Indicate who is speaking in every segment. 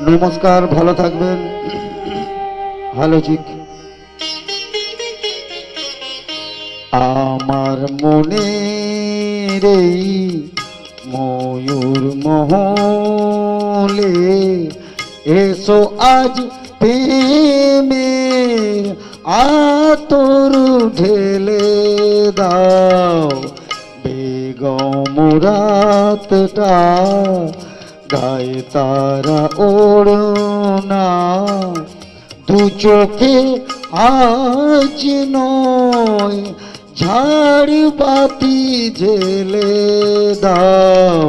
Speaker 1: নমস্কার, ভালো থাকবেন। হ্যালো জিক। আমার মনে রে ময়ূর মহলে এসো আজ প্রেমের আতর ঢেলে দাও, বেগম রাতটা গায়ে তারা ওড়না, দু চোখে আজ নয় ঝাড় বাতি জ্বেলে দাও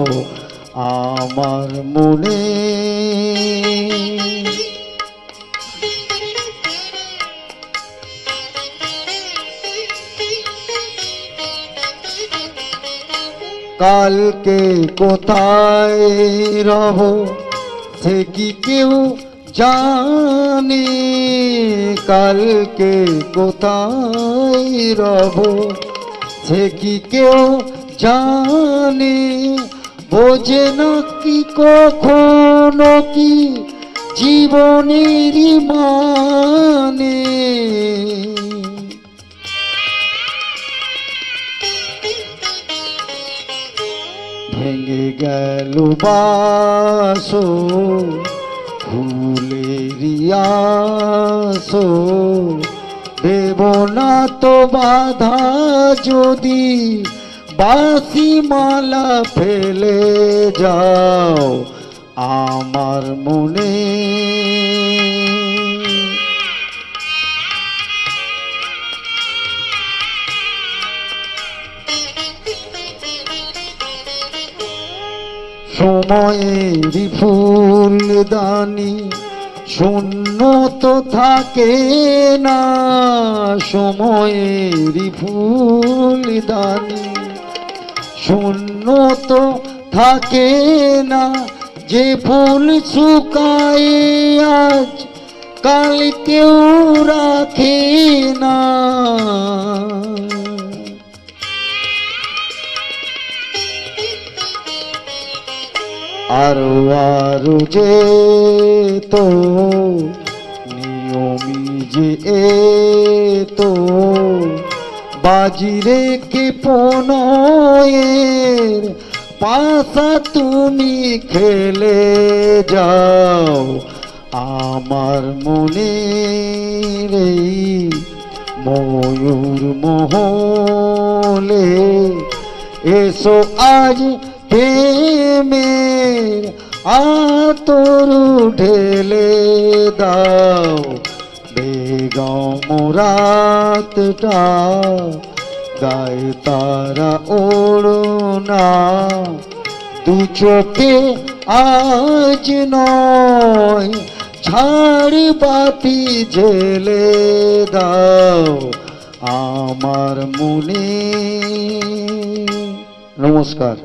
Speaker 1: আমার মনে। কালকে কোথায় রব সে কি কেউ জানে, কালকে কোথায় রব সে কি কেউ জানে, বোঝে না কি কখনো কি জীবনেরই মানে। ভেঙে গেল বাসো ফুলেরি আশো, দেব না তো বাধা যদি বাঁশি মালা ফেলে যাও আমার মনে। সময়েরই ফুলদানি শূন্য তো থাকে না, সময়েরই ফুলদানি শূন্য তো থাকে না, যে ফুল শুকায় আজ কাল কেউ রাখে না। আরো আরো যে তো নিয়মি যে তো বাজি রেখে প্রণয়ের পাশা তুমি খেলে যাও আমার মনে রে ময়ূর মহলে এসো আজ প্রেমের আতর ঢেলে দাও, বেগম রাতটা গায়ে তারা ওড়না, দু চোখে আজ নয় ঝাড় বাতি জ্বেলে দাও আমার মনে। নমস্কার।